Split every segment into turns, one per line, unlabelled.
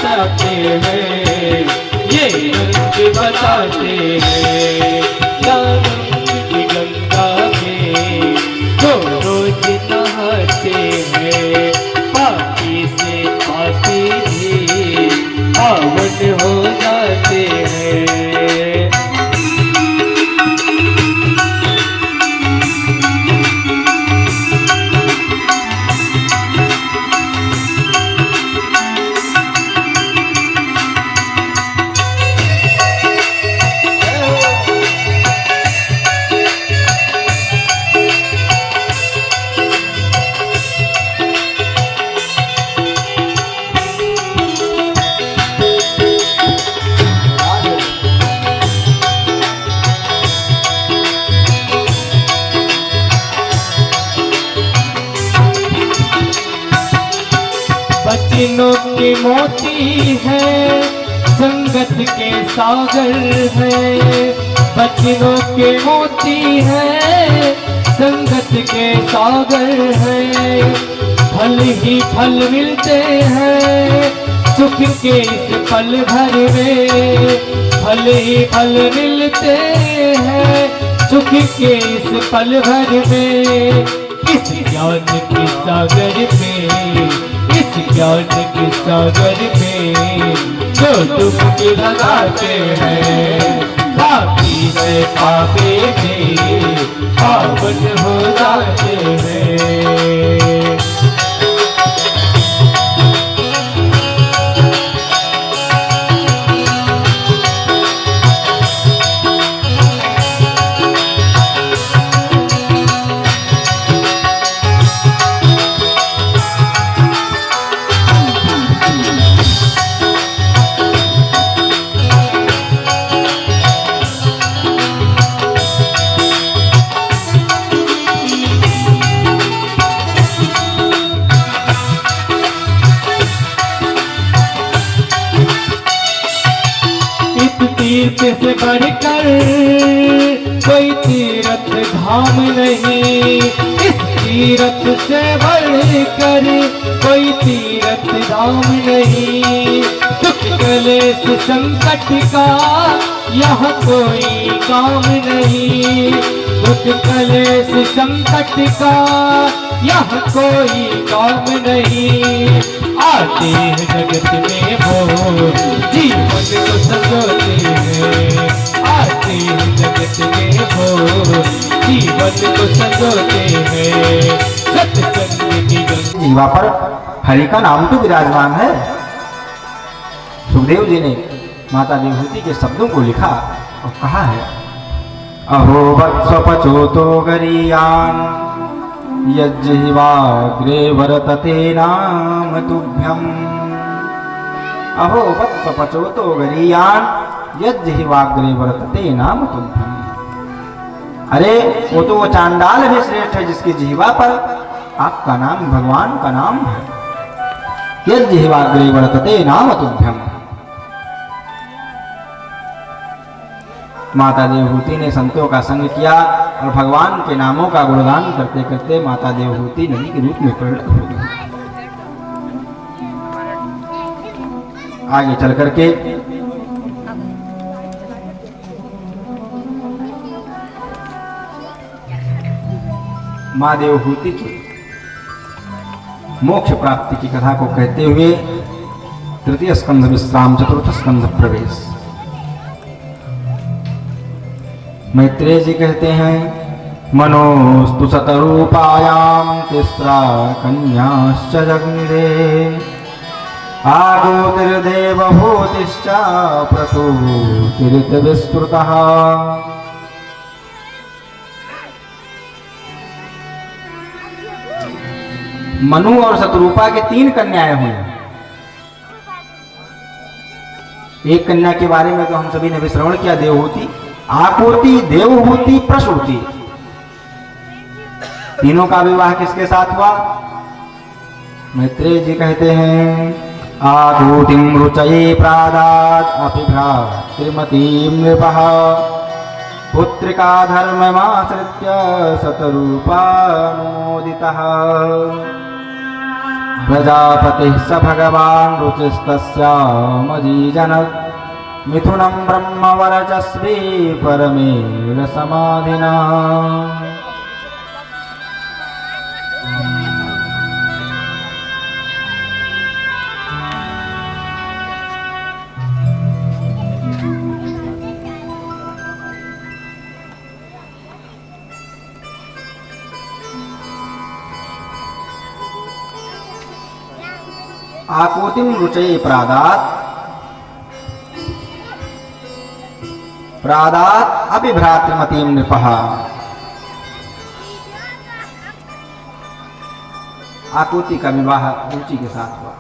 बताते हैं, ये रंग बताते हैं। रंग की गंगा में जो रोज नहाते हैं, पापी से पापी भी पावन हो जाते हैं। बचनों के मोती है, संगत के सागर है। बचनों के मोती है, संगत के सागर है। फल ही फल मिलते हैं सुख के इस पल भर में। फल ही फल मिलते हैं सुख के इस पल भर में। इस ज्ञान के सागर में, इस ज्ञान के सागर में जो डुबकी लगाते हैं, पापी से पापी भी पावन हो जाते हैं। तीर्थ से बढ़कर कोई तीर्थ धाम नहीं। इस तीर्थ से बढ़कर कोई तीर्थ धाम नहीं। दुख कलेश संकट का यहाँ कोई काम नहीं। दुख कलेश संकट का यहाँ कोई काम नहीं। आते हैं जगत में वो जीवन को संजोते हैं। आते हैं जगत में वो जीवन को संजोते हैं। सत्संग की
जीवा पर हरि का नाम तो विराजमान है। सुखदेव जी ने माता विभूति के शब्दों को लिखा और कहा है, अहो वत्स पचोतो गरीयान यज्जिह्वाग्रे वर्तते नाम तुभ्यम्। अहो वत्स पचोतो गरीयान यज्जिह्वाग्रे वर्तते नाम तुभ्यम्। अरे वो तो वो चांडाल भी श्रेष्ठ है जिसकी जिह्वा पर आपका नाम, भगवान का नाम है। यज्जिह्वाग्रे वर्तते नाम तुभ्यम्। माता देवहूति ने संतों का संग किया और भगवान के नामों का गुणगान करते करते माता देवहूति नदी के रूप में परिणत हो गई। आगे चल करके मां देवहूति की मोक्ष प्राप्ति की कथा को कहते हुए तृतीय स्कंध विश्राम, चतुर्थ स्कंध प्रवेश। मैत्रेय जी कहते हैं, मनोस्तु शतरूपायां तिस्रा कन्याश्च जग्निरे। आगोतिर्देवभूतिश्च प्रसूतिर्विस्तृतः। मनु और शतरूपा के 3 कन्याएं हुई। एक कन्या के बारे में तो हम सभी ने भी श्रवण किया, देवहूति, आकृति, देवहूति, प्रसूति। तीनों का विवाह किसके साथ हुआ? मैत्रेय जी कहते हैं, आकृतिं रुचये प्रादात् अपि भ्रातृमतीं नृपः। पुत्रिका धर्ममाश्रित्य शतरूपानुमोदितः। प्रजापतिः स भगवान् रुचिस्तस्यामजीजनत् मिथुनं ब्रह्मवरचस्वी परमेण समाधिना। आकुतिं रुचये प्रादात् प्रादात् अपि भ्रातृमतीं नृपः। आकुति का विवाह रुचि के साथ हुआ।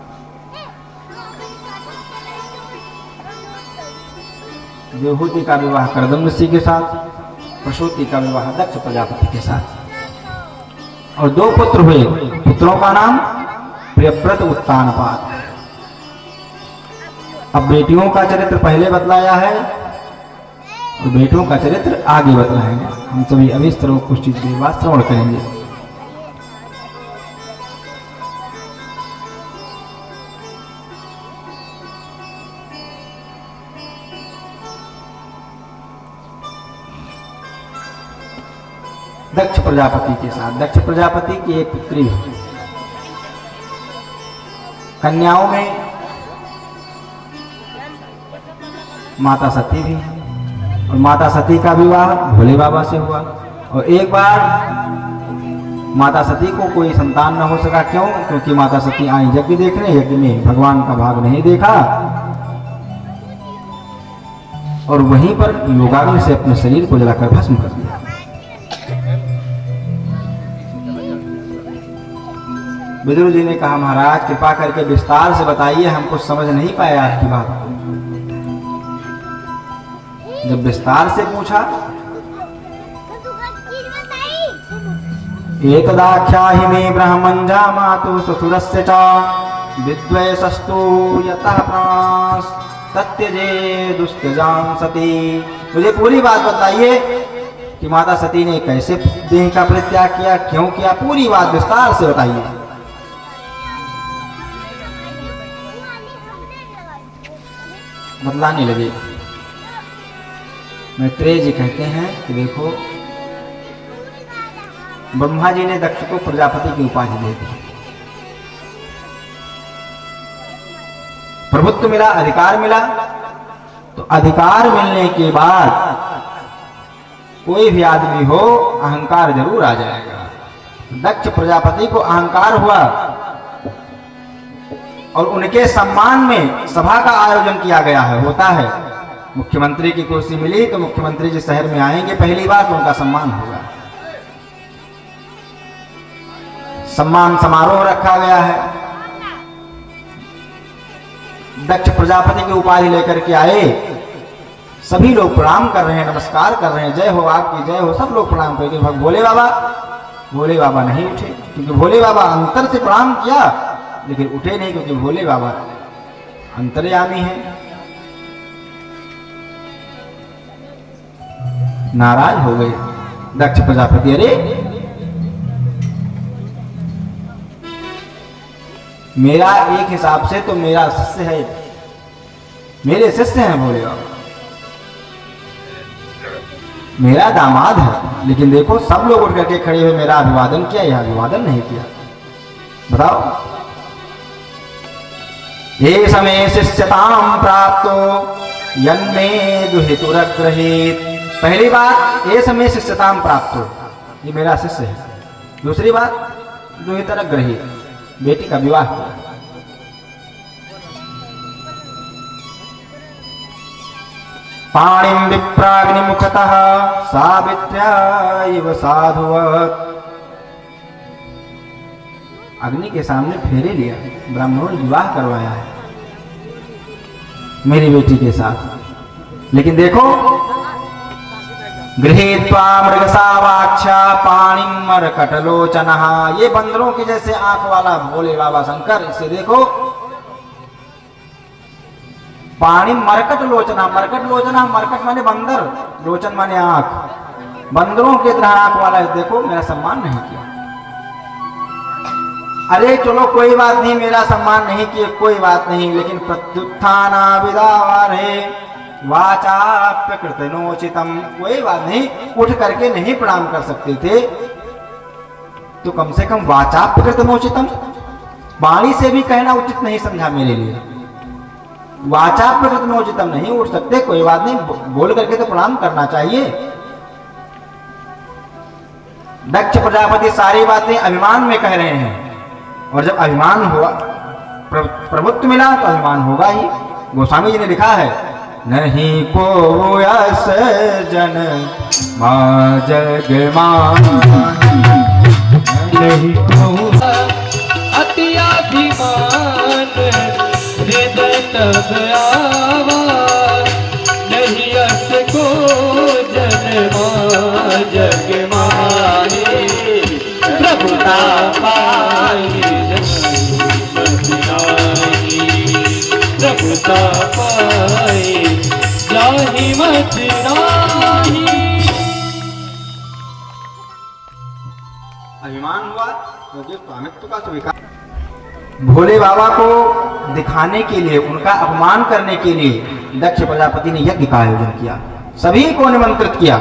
देवहूति का विवाह कर्दम ऋषि के साथ, प्रसूति का विवाह दक्ष प्रजापति के साथ, और 2 पुत्र हुए। पुत्रों का नाम प्रियव्रत उत्तानपाद। अब बेटियों का चरित्र पहले बतलाया है और बेटों का चरित्र आगे बतलाएंगे। हम सभी अभी इस तरह कुछ चीज के बाद श्रवण करेंगे। दक्ष प्रजापति के साथ, दक्ष प्रजापति की एक पुत्री है। कन्याओं में माता सती भी है, और माता सती का विवाह भोले बाबा से हुआ। और एक बार माता सती को कोई संतान न हो सका। क्यों? क्योंकि माता सती आई यज्ञ देखने, यज्ञ में भगवान का भाग नहीं देखा और वहीं पर योगाग्नि से अपने शरीर को जलाकर भस्म कर दिया। विदुर जी ने कहा, महाराज कृपा करके विस्तार से बताइए, हम कुछ समझ नहीं पाए आपकी बात को। जब विस्तार से पूछा, एकदाख्याहि मे ब्रह्मंजा मातु ससुरस्य च विद्वेषस्तु यतः प्रास तत्यजे दुस्त्यजां सती। मुझे पूरी बात बताइए कि माता सती ने कैसे देह का परित्याग किया, क्यों किया, पूरी बात विस्तार से बताइए। बतलाने लगे। मैत्रेय जी कहते हैं कि देखो, ब्रह्मा जी ने दक्ष को प्रजापति की उपाधि दे दी। प्रभुत्व मिला, अधिकार मिला, तो अधिकार मिलने के बाद कोई भी आदमी हो अहंकार जरूर आ जाएगा। दक्ष प्रजापति को अहंकार हुआ और उनके सम्मान में सभा का आयोजन किया गया है, होता है। मुख्यमंत्री की कुर्सी मिली तो मुख्यमंत्री जी शहर में आएंगे, पहली बार तो उनका सम्मान होगा। सम्मान समारोह रखा गया है। दक्ष प्रजापति की उपाधि लेकर के आए, सभी लोग प्रणाम कर रहे हैं, नमस्कार कर रहे हैं, जय हो आपकी, जय हो, सब लोग प्रणाम करके। भोले बाबा नहीं उठे, क्योंकि भोले बाबा अंतर से प्रणाम किया लेकिन उठे नहीं, क्योंकि भोले बाबा अंतर्यामी हैं। नाराज हो गए दक्ष प्रजापति। अरे मेरा एक हिसाब से तो मेरा शिष्य है, मेरे शिष्य हैं भोले बाबा, मेरा दामाद है, लेकिन देखो सब लोग उठ करके खड़े हुए मेरा अभिवादन किया, यह अभिवादन नहीं किया। बताओ। ये समय शिष्यताम प्राप्तो यन्मे दुहितुरग्रहीत। पहली बात, ये समय शिष्यताम प्राप्त हो, ये मेरा शिष्य है। दूसरी बात, दुहितुरग्रहीत, बेटी का विवाह किया। पाणिं विप्राग्निमुखतः सावित्र्या इव साधुवत्। अग्नि के सामने फेरे लिया, ब्राह्मणों ने विवाह करवाया है मेरी बेटी के साथ। लेकिन देखो, गृहीत्वा मृगसावाक्षा पाणिं मरकटलोचनः। ये बंदरों की जैसे आंख वाला भोले बाबा शंकर, इसे देखो, पाणिं मरकट लोचना। मरकट लोचना, मरकट माने बंदर, लोचन माने आंख, बंदरों की तरह आंख वाला। देखो, मेरा सम्मान नहीं किया। अरे चलो कोई बात नहीं, मेरा सम्मान नहीं किए कोई बात नहीं, लेकिन प्रत्युत्थाना विदावारे वाचाप्यकृतनोचितम, कोई बात नहीं, उठ करके नहीं प्रणाम कर सकते थे तो कम से कम वाचाप्यकृतनोचितम, वाणी से भी कहना उचित नहीं समझा मेरे लिए। वाचाप्यकृतनोचितम नहीं उठ सकते, कोई बात नहीं, बोल करके तो प्रणाम करना चाहिए। दक्ष प्रजापति सारी बातें अभिमान में कह रहे हैं, और जब अभिमान हुआ, प्रभुत्व मिला तो अभिमान होगा ही। गोस्वामी जी ने लिखा है, नहीं को यस जन मा जग मान,
नहीं को अतियाभिमान हृदय तब आवा, नहीं यस को जन्मा जग माने, प्रभुता पाई प्रभुता पाई जाहि मत नाही।
अभिमान हुआ क्योंकि स्वामित्व का स्वीकार। भोले बाबा को दिखाने के लिए, उनका अपमान करने के लिए दक्ष प्रजापति ने यज्ञ का आयोजन किया, सभी को निमंत्रित किया,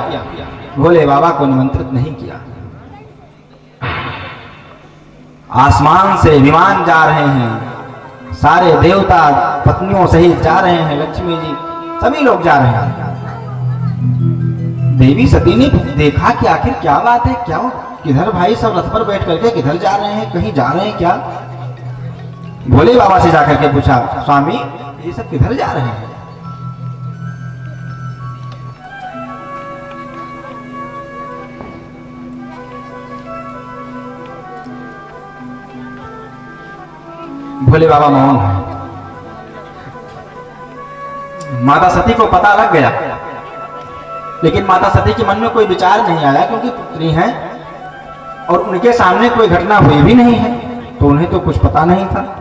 भोले बाबा को निमंत्रित नहीं किया। आसमान से विमान जा रहे हैं, सारे देवता पत्नियों सहित जा रहे हैं, लक्ष्मी जी सभी लोग जा रहे हैं। देवी सती ने देखा कि आखिर क्या बात है, क्या किधर भाई सब रथ पर बैठ करके किधर जा रहे हैं, कहीं जा रहे हैं क्या? भोले बाबा से जाकर के पूछा, स्वामी ये सब किधर जा रहे हैं? भोले बाबा मौन है। माता सती को पता लग गया, लेकिन माता सती के मन में कोई विचार नहीं आया, क्योंकि पुत्री हैं और उनके सामने कोई घटना हुई भी नहीं है, तो उन्हें तो कुछ पता नहीं था।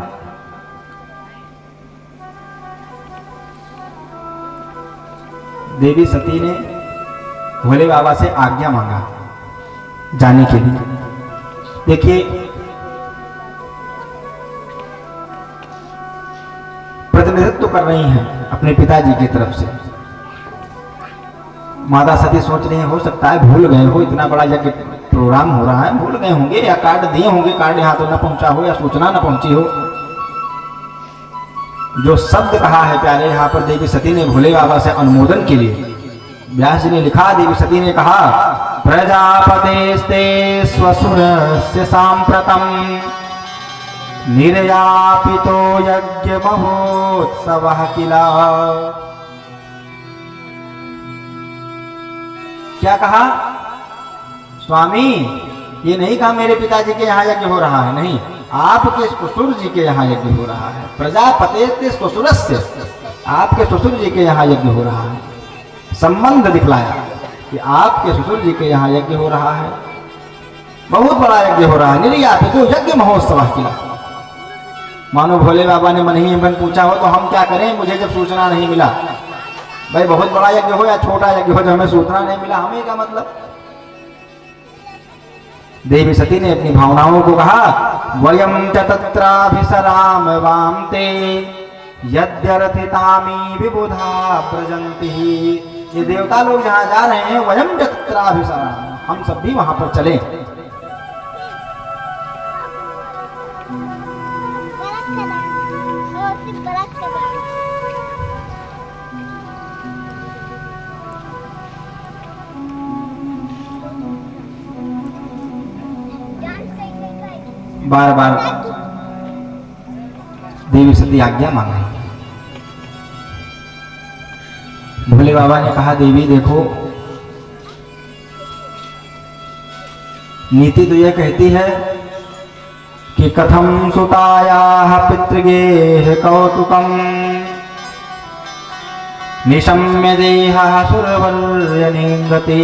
देवी सती ने भोले बाबा से आज्ञा मांगा जाने के लिए। देखिए, प्रतिनिधित्व कर रही हैं अपने पिताजी की तरफ से। माता सती सोच रही है, हो सकता है भूल गए हो, इतना बड़ा यज्ञ प्रोग्राम हो रहा है, भूल गए होंगे, या कार्ड दिए होंगे, कार्ड यहाँ तो न पहुंचा हो, या सूचना न पहुंची हो। जो शब्द कहा है प्यारे यहाँ पर देवी सती ने भोले बाबा से अनुमोदन के लिए, व्यास जी ने लिखा, देवी सती ने कहा, प्रजापतेस्ते स्वसुरस्य सांप्रतम निर्यापितो यज्ञ महोत्सवः किला। क्या कहा? स्वामी ये नहीं कहा मेरे पिताजी के यहाँ यज्ञ हो रहा है, नहीं, आपके ससुर जी के यहाँ यज्ञ हो रहा है। प्रजापते ससुरस्य, आपके ससुर जी के यहाँ यज्ञ हो रहा है। संबंध दिखलाया कि आपके ससुर जी के यहाँ यज्ञ हो रहा है, बहुत बड़ा यज्ञ हो रहा है। निर्यापितो यज्ञ महोत्सव किला। मानो भोले बाबा ने मन ही मन पूछा हो तो हम क्या करें, मुझे जब सूचना नहीं मिला। भाई बहुत बड़ा यज्ञ हो या छोटा यज्ञ हो, जब हमें सूचना नहीं मिला, हमें क्या मतलब। देवी सती ने अपनी भावनाओं को कहा, वयम च तत्राभिसराम वामते यद्यर्थितामी विबुधा प्रजंति। ये देवता लोग जहाँ जा रहे हैं, वयम च तत्राभिसराम, हम सब भी वहां पर चले। बार बार देवी सती आज्ञा मांग रही। भोले बाबा ने कहा, देवी देखो, नीति तो यह कहती है कि कथम सुतायाः पितृगेह कौतुकम निशम्य देहः सुरवर्यनिंगते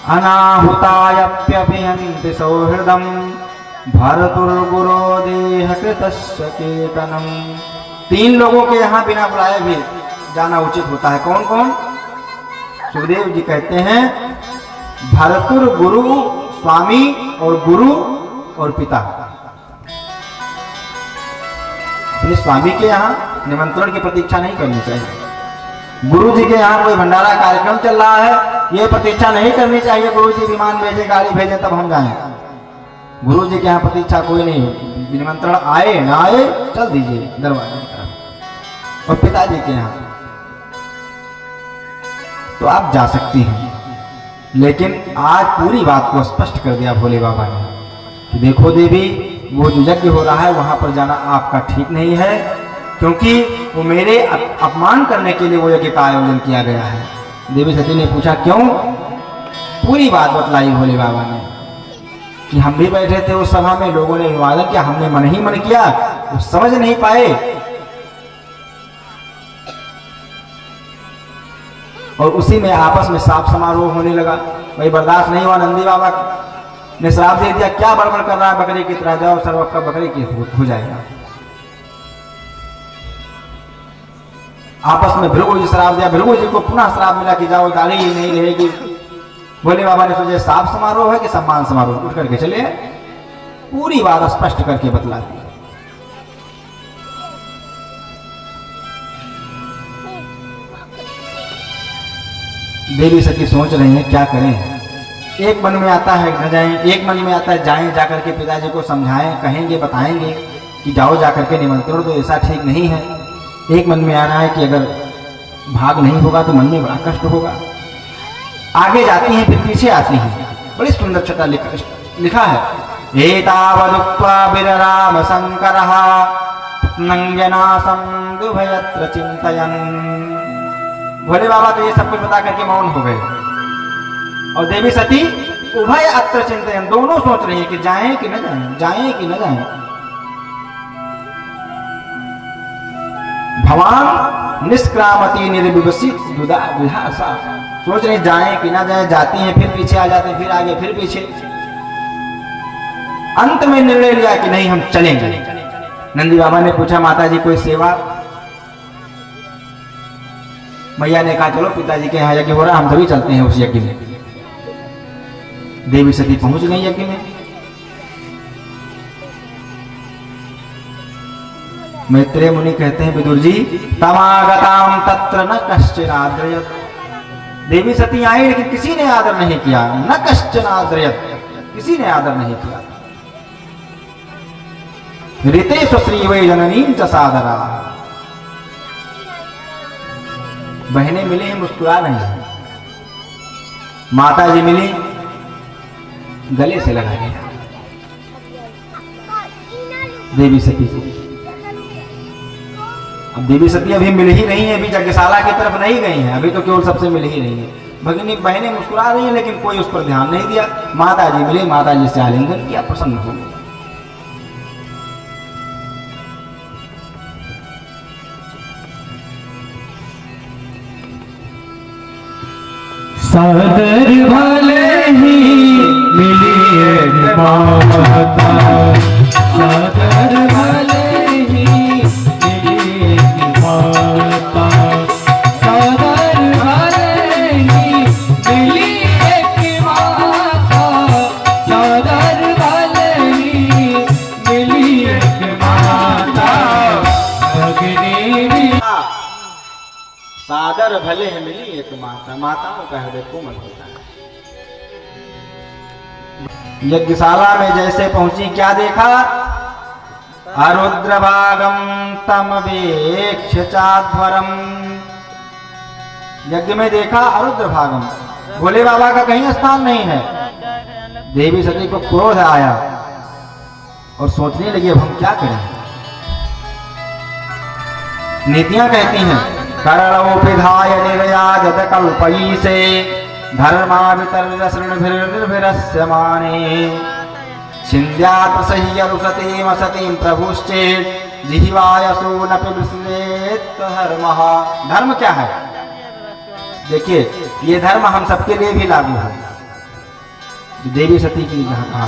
अनाहुतायप्यभियन्ति सौहृदम भरतुर्गुरो देह कृतस्य केतनम। तीन लोगों के यहाँ बिना बुलाए भी जाना उचित होता है। कौन कौन? सुखदेव जी कहते हैं, भरतुर गुरु, स्वामी और गुरु और पिता, अपने स्वामी के यहाँ निमंत्रण की प्रतीक्षा नहीं करनी चाहिए। गुरु जी के यहाँ कोई भंडारा कार्यक्रम चल रहा है, ये प्रतीक्षा नहीं करनी चाहिए गुरु जी विमान भेजे, गाड़ी भेजे तब हम जाएं। गुरु जी के यहाँ प्रतीक्षा कोई नहीं, निमंत्रण आए ना आए चल दीजिए दरवाजे की तरफ। और पिताजी के यहाँ तो आप जा सकती हैं, लेकिन आज पूरी बात को स्पष्ट कर दिया भोले बाबा ने कि देखो देवी, वो जो यज्ञ हो रहा है वहां पर जाना आपका ठीक नहीं है, क्योंकि वो मेरे अपमान करने के लिए वो यज्ञ का आयोजन किया गया है। देवी सती ने पूछा क्यों? पूरी बात बतलाई भोले बाबा ने कि हम भी बैठे थे उस सभा में, लोगों ने विवादन किया, हमने मन ही मन किया, वो समझ नहीं पाए और उसी में आपस में साफ समारोह होने लगा। भाई बर्दाश्त नहीं हुआ, नंदी बाबा ने श्राप दे दिया, क्या बड़बड़ कर रहा है बकरी की तरह, जाओ सर्व का बकरी की हो जाएगा। आपस में भृगु जी श्राप दिया, भृगु जी को पुनः श्राप मिला कि जाओ दाढ़ी ही नहीं रहेगी। भोले बाबा ने सोचे साफ समारोह है कि सम्मान समारोह, उठ करके चले, पूरी बात स्पष्ट करके बतला दी। देवी सती सोच रही हैं क्या करें। एक मन में आता है न जाएं, एक मन में आता है जाएं, जाकर के पिताजी को समझाएं, कहेंगे बताएंगे कि जाओ जाकर के निमंत्रण तो ऐसा ठीक नहीं है। एक मन में आ रहा है कि अगर भाग नहीं होगा तो मन में बड़ा कष्ट होगा। आगे जाती हैं फिर पीछे आती हैं, बड़ी सुंदर छटा लिखा है, एतावदुक्त्वा विरराम शंकरः नंगनासं दुभयत्र चिंतयन्। भोले बाबा तो ये सब कुछ बता करके मौन हो गए और देवी सती उभय अत्र चिंतयन्, दोनों सोच रही है कि जाएं कि न जाएं, जाएं कि न जाएं। भवान निष्क्रामती निर्विवसी दुधासा, सोच रहे जाएं कि ना जाएं, जाती हैं फिर पीछे आ जाते हैं, फिर आगे फिर पीछे। अंत में निर्णय लिया कि नहीं हम चलेंगे। नंदी बाबा ने पूछा माता जी कोई सेवा? मैया ने कहा चलो पिताजी के यहाँ यज्ञ हो रहा है, हम सभी चलते हैं उस यज्ञ में। देवी सती पहुंच गई यज्ञ में। मैत्रेय मुनि कहते हैं विदुर जी, तमागताम तत्र न कश्चिन आद्रयत। देवी सती आई लेकिन किसी ने आदर नहीं किया, न कश्चिन आद्रयत, किसी ने आदर नहीं किया। ऋते स्वश्री वै जननीं च सादरा, बहनें मिली हैं मुस्कुरा रही हैं, माता जी मिली गले से लगा लिया देवी सती को। अब देवी सती अभी मिल ही रही है, अभी यज्ञशाला की तरफ नहीं गई हैं, अभी तो केवल सबसे मिल ही रही है। भगिनी बहनें मुस्कुरा रही हैं लेकिन कोई उस पर ध्यान नहीं दिया। माता जी मिले, माता जी से आलिंगन किया, प्रसन्न हो गए।
सादर भले ही मिली एक माता, सादर भले ही मिली एक माता, सादर भले ही मिली एक माता, सादर भले ही मिली एक माता। भगनी भी
सादर भले है मिली एक माता, माताओं का हृदय कोमल होता है। यज्ञशाला में जैसे पहुंची क्या देखा? अरुद्रभागम तमवेक्ष्य चाध्वरम। यज्ञ में देखा अरुद्रभागम, भोले बाबा का कहीं स्थान नहीं है। देवी सती को क्रोध आया और सोचने लगी अब हम क्या करें। नीतियां कहती हैं करणोपिधाय निर्याजत कल्पयी से धर्मावितर्यसृणभिर्निर्भिरस्यमाने छिन्द्यात् सह्यरुसतीं असतीं प्रभुश्चेत् जिह्वायसूनपि विस्लेत् धर्मः। धर्म क्या है? देखिए ये धर्म हम सबके लिए भी लागू है। देवी सती की कहा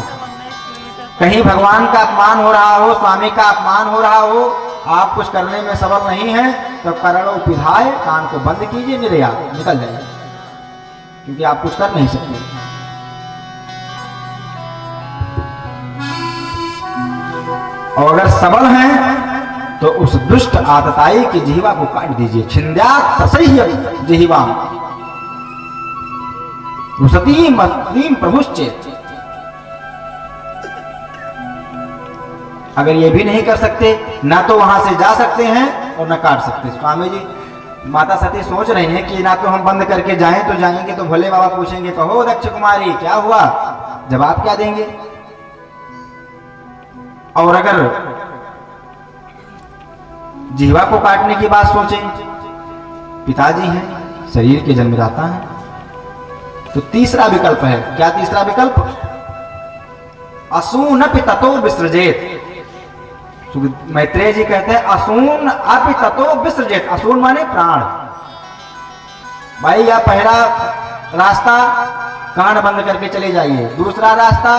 कहीं भगवान का अपमान हो रहा हो, स्वामी का अपमान हो रहा हो, आप कुछ करने में सबल नहीं है तो करणों पिधाए, कान को बंद कीजिए, निर्यात निकल जाइए, क्योंकि आप कुछ कर नहीं सकते। और अगर सबल हैं तो उस दुष्ट आतताई की जिह्वा को काट दीजिए। छिंद्यात् तसह्य जिह्वाम रुसतीम अस्तीम प्रभुश्चेत्। अगर ये भी नहीं कर सकते, ना तो वहां से जा सकते हैं और ना काट सकते। स्वामी जी, माता सती सोच रही हैं कि ना तो हम बंद करके जाएं तो जाएंगे तो भोले बाबा पूछेंगे, कहो दक्ष कुमारी क्या हुआ, जवाब क्या देंगे। और अगर जिह्वा को काटने की बात सोचें, पिताजी हैं, शरीर के जन्मदाता हैं, तो तीसरा विकल्प है। क्या तीसरा विकल्प? असून अपि ततो विसृजेत। मैत्रेय जी कहते हैं असून अपि ततो विसृजेत। असून माने प्राण। भाई, या पहला रास्ता कान बंद करके चले जाइए, दूसरा रास्ता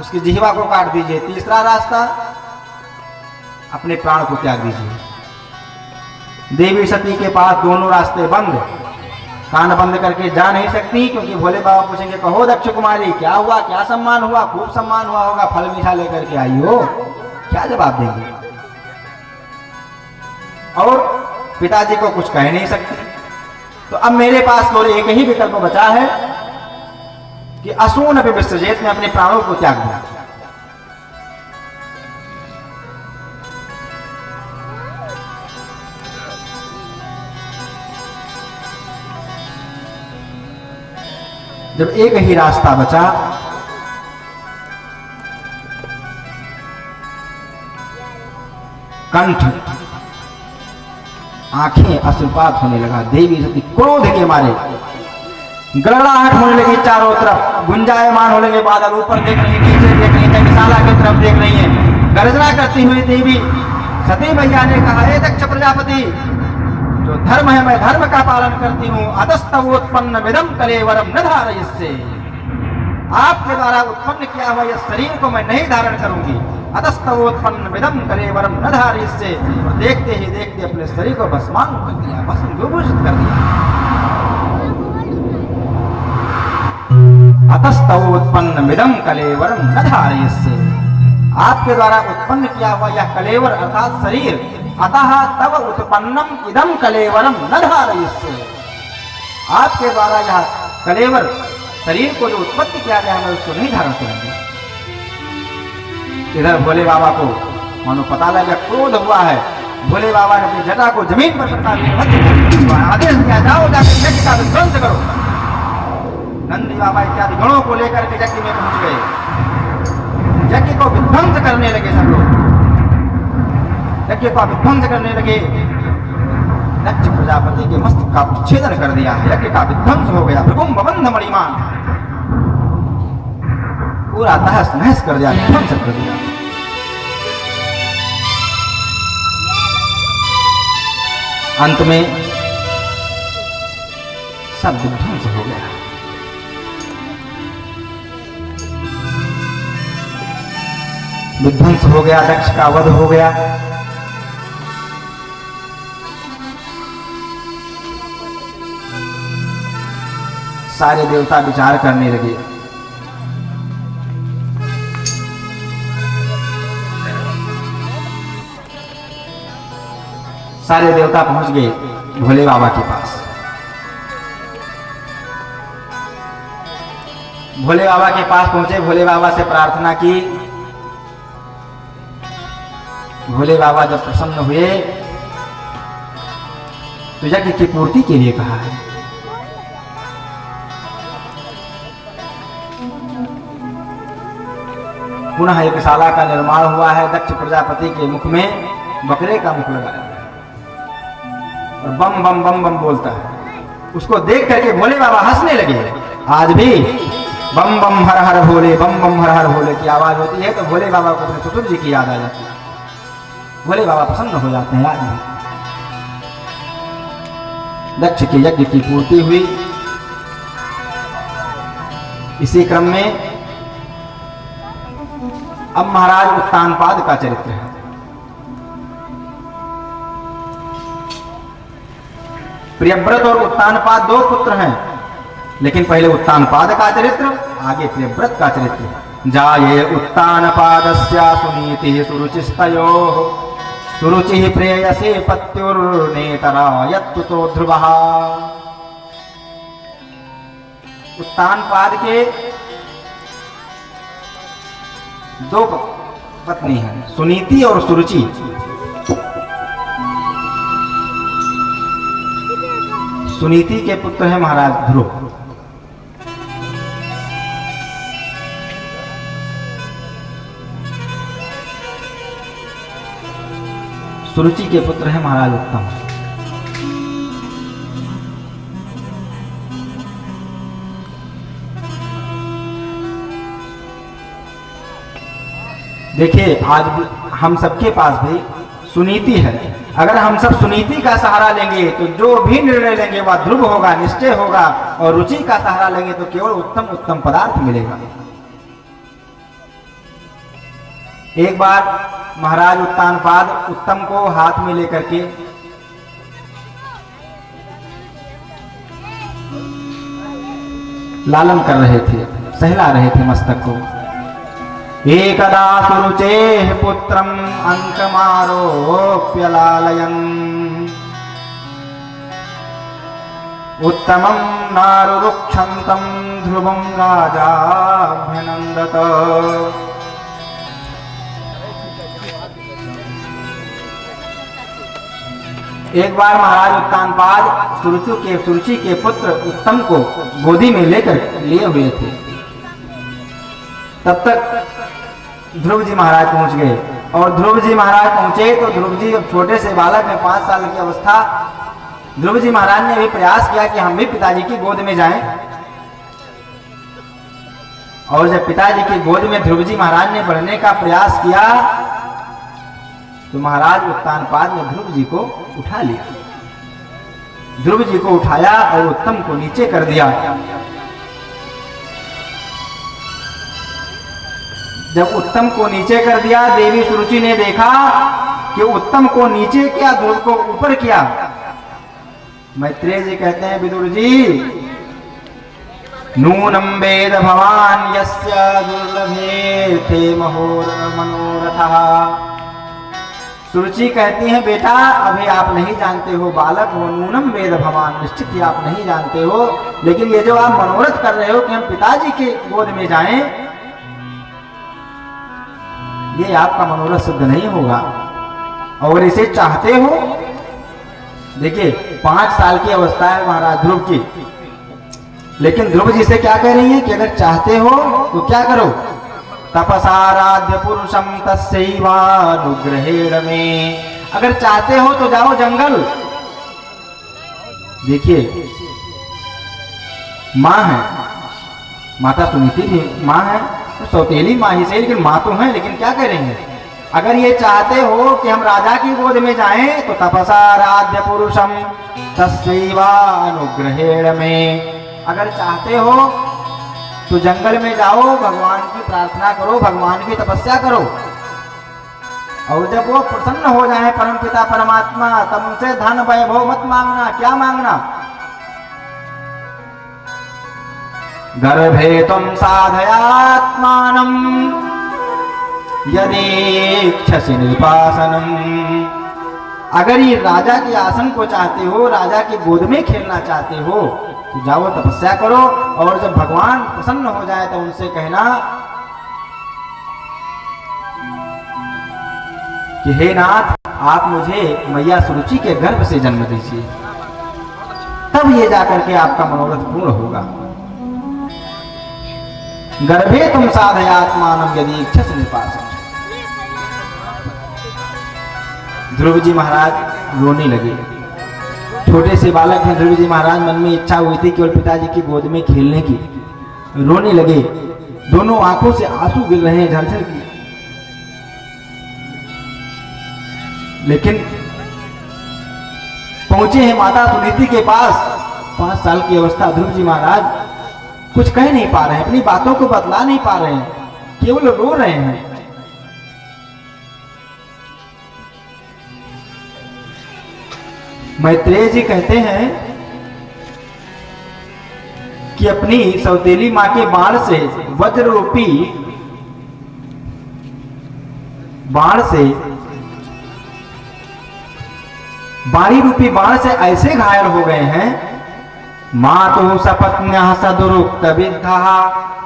उसकी जिह्वा को काट दीजिए, तीसरा रास्ता अपने प्राण को त्याग दीजिए। देवी सती के पास दोनों रास्ते बंद, कान बंद करके जा नहीं सकती, क्योंकि भोले बाबा पूछेंगे, कहो दक्ष कुमारी क्या हुआ, क्या सम्मान हुआ, खूब सम्मान हुआ होगा, फल मीठा लेकर के आई हो, क्या जवाब देंगे। और पिताजी को कुछ कह नहीं सकती। तो अब मेरे पास केवल एक ही विकल्प बचा है कि असून अपि विसृजेत, में अपने प्राणों को त्याग दूं। जब एक ही रास्ता बचा, कंठ, आंखें अश्रुपात होने लगा। देवी सती क्रोध के मारे गड़गड़ाहट होने लगी, चारों तरफ गुंजायमान होने के बादल, ऊपर देख रही, नीचे देख रही, टंकशाला की तरफ देख रही है। गर्जना करती हुई देवी सती मैया ने कहा, हे दक्ष प्रजापति, जो धर्म है मैं धर्म का पालन करती हूँ। अतस्तवोत्पन्न विदम कलेवरम न धारयस्ये। आपके द्वारा उत्पन्न किया हुआ यह शरीर को मैं नहीं धारण करूंगी। अतस्तवोत्पन्न विदम कलेवरम न धारयस्ये। और देखते ही देखते अपने शरीर को भस्मान कर दिया, भस्म विभूषित कर दिया। अतस्तवोत्पन्न विदम कलेवरम न धारयस्ये। आपके द्वारा उत्पन्न किया हुआ यह कलेवर अर्थात शरीर, अतः तव उत्पन्नम इदम कलेवरम न धारयस्ये। आपके द्वारा यह कलेवर शरीर को जो उत्पत्ति किया गया, मैं उसको नहीं धारण करूंगी। इधर भोले बाबा को मानो पता लगा, क्रोध हुआ है। भोले बाबा ने अपनी जटा को जमीन पर आदेश दिया, जाओ जाकर यज्ञ का विध्वंस करो। नंदी बाबा इत्यादि गणों को लेकर के यज्ञ में पहुंच गए। यज्ञ को विध्वंस करने लगे सब लोग, यज्ञ को विध्वंस करने लगे। दक्ष प्रजापति के मस्तक का छेदन कर दिया, यज्ञ का विध्वंस हो गया। भृगुंभ बंध मणिमान, पूरा तहस नहस कर दिया, विध्वंस कर दिया। अंत में सब विध्वंस हो गया। विध्वंस हो गया, दक्ष का वध हो गया। सारे देवता विचार करने लगे। सारे देवता पहुंच गए भोले बाबा के पास। भोले बाबा के पास पहुंचे, भोले बाबा से प्रार्थना की। भोले बाबा जब प्रसन्न हुए तो यज्ञ की पूर्ति के लिए कहा है। पुनः यज्ञशाला का निर्माण हुआ है। दक्ष प्रजापति के मुख में बकरे का मुख लगाया और बम बम बम बम बोलता है। उसको देख करके भोले बाबा हंसने लगे। आज भी बम बम हर हर भोले, बम बम हर हर भोले की आवाज होती है तो भोले बाबा को अपने ससुर जी की याद आ जाती है। भोले बाबा प्रसन्न हो जाते हैं। आज भी दक्ष के यज्ञ की पूर्ति हुई। इसी क्रम में अब महाराज उत्तानपाद का चरित्र है। प्रियव्रत और उत्तानपाद दो पुत्र हैं, लेकिन पहले उत्तानपाद का चरित्र, आगे प्रियव्रत का चरित्र। जाये उत्तानपादस्य सुनीति सुरुचिस्तयोः सुरुचि प्रेयसे पत्युर्नेतरा यत्तुतो ध्रुवः। उत्तानपाद के दो पत्नी हैं, सुनीति और सुरुचि। सुनीति के पुत्र है महाराज ध्रुव। सुरुचि के पुत्र है महाराज उत्तम। देखिए आज हम सबके पास भी सुनीति है। अगर हम सब सुनीति का सहारा लेंगे तो जो भी निर्णय लेंगे वह ध्रुव होगा, निश्चय होगा। और रुचि का सहारा लेंगे तो केवल उत्तम उत्तम पदार्थ मिलेगा। एक बार महाराज उत्तानपाद उत्तम को हाथ में लेकर के लालन कर रहे थे, सहला रहे थे मस्तक को। एकदा सुरुचेः पुत्रम् अंकमारोप्य लालयन् उत्तमं नारुरुक्षन्तं ध्रुवं राजाभ्यनन्दत। एक बार महाराज उत्तानपाद सुरुचि के पुत्र उत्तम को गोदी में लेकर लिए हुए थे। तब तक ध्रुव जी महाराज पहुंच गए। और ध्रुव जी महाराज पहुंचे तो ध्रुव जी जब छोटे से बालक में 5 साल की अवस्था, ध्रुव जी महाराज ने भी प्रयास किया कि हम भी पिताजी की गोद में जाएं। और जब पिताजी की गोद में ध्रुव जी महाराज ने बढ़ने का प्रयास किया तो महाराज उत्तानपाद ने ध्रुव जी को उठा लिया। ध्रुव जी को उठाया और उत्तम को नीचे कर दिया। जब उत्तम को नीचे कर दिया, देवी सुरुचि ने देखा कि उत्तम को नीचे किया, ध्रुव को ऊपर किया। मैत्रेय जी कहते हैं, विदुर जी, नूनम वेद भवान यस्य दुर्लभे थे महोर मनोरथः। सुरुचि कहती हैं, बेटा अभी आप नहीं जानते हो, बालक हो, नूनम वेद भवान, निश्चित ही आप नहीं जानते हो। लेकिन ये जो आप मनोरथ कर रहे हो कि हम पिताजी के गोद में जाएं, ये आपका मनोरथ सिद्ध नहीं होगा। और इसे चाहते हो, देखिए 5 साल की अवस्था है महाराज ध्रुव की, लेकिन ध्रुव जी से क्या कह रही है कि अगर चाहते हो तो क्या करो, तपसाराध्य पुरुषम तस्यैवानुग्रहेण में। अगर चाहते हो तो जाओ जंगल। देखिए माँ है, माता सुनीति भी माँ है, तो सौतेली माँ ही से, लेकिन माँ तो है, लेकिन क्या कह रही है, अगर ये चाहते हो कि हम राजा की गोद में जाएं तो तपसाराध्य पुरुषम तस्यैवानुग्रहेण में। अगर चाहते हो तो जंगल में जाओ, भगवान की प्रार्थना करो, भगवान की तपस्या करो। और जब वो प्रसन्न हो जाए परमपिता परमात्मा, तब उनसे धन वैभव मत मांगना। क्या मांगना, गर्भे त्वं साधयात्मानं यदीक्षसि निर्वासनम्। अगर ये राजा के आसन को चाहते हो, राजा की गोद में खेलना चाहते हो तो जाओ तपस्या करो। और जब भगवान प्रसन्न हो जाए तो उनसे कहना कि हे नाथ, आप मुझे मैया सुरुचि के गर्भ से जन्म दीजिए, तब ये जाकर के आपका मनोरथ पूर्ण होगा। गर्भे तुम साधयात्मानं यदि इच्छसि निर्वासनम्। ध्रुव जी महाराज रोने लगे। छोटे से बालक हैं ध्रुव जी महाराज, मन में इच्छा हुई थी केवल पिताजी की गोद में खेलने की। रोने लगे, दोनों आंखों से आंसू गिर रहे हैं झरझर की। लेकिन पहुंचे हैं माता सुनीति के पास। 5 साल की अवस्था, ध्रुव जी महाराज कुछ कह नहीं पा रहे हैं, अपनी बातों को बतला नहीं पा रहे हैं, केवल रो रहे हैं। मैत्रेय जी कहते हैं कि अपनी सौतेली मां के बाण से, वज्र रूपी बाण से बाणी रूपी बाण से ऐसे घायल हो गए हैं, मातु सपत्न्या सदुरुक्त विद्धा,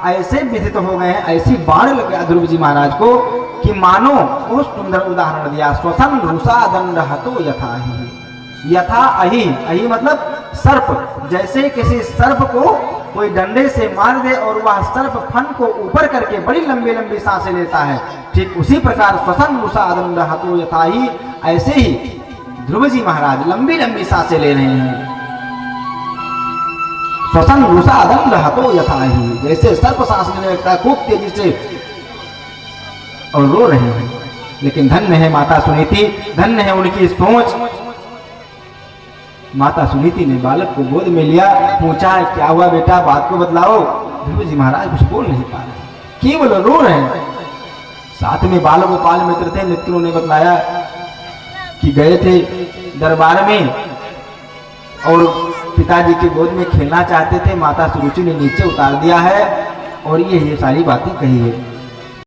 ऐसे विदित हो गए हैं, ऐसी बाण लग गया ध्रुव जी महाराज को कि मानो बहुत सुंदर उदाहरण दिया, श्वसन रुषा दंड हतो यथा ही, यथा अहि, अहि मतलब सर्प, जैसे किसी सर्प को कोई डंडे से मार दे और वह सर्प फन को ऊपर करके बड़ी लंबी लंबी सांसें लेता है, ठीक उसी प्रकार श्वसन रुषा दंड हतो यथा ही, ऐसे ही ध्रुव जी महाराज लंबी लंबी सांसें ले रहे हैं। श्वसन रुषा दंड हतो यथा ही, जैसे सर्प सांस लेने लगता है खूब तेजी से और रो रहे हैं। लेकिन धन्य है माता सुनीति, धन्य है उनकी सोच। माता सुनीति ने बालक को गोद में लिया, पूछा क्या हुआ बेटा, बात को बतलाओ। ध्रुव जी महाराज कुछ बोल नहीं पा रहे, केवल रो रहे हैं। साथ में बाल गोपाल मित्र थे, मित्रों ने बतलाया कि गए थे दरबार में और पिताजी के गोद में खेलना चाहते थे, माता सुरुचि ने नीचे उतार दिया है और ये सारी बातें कही है।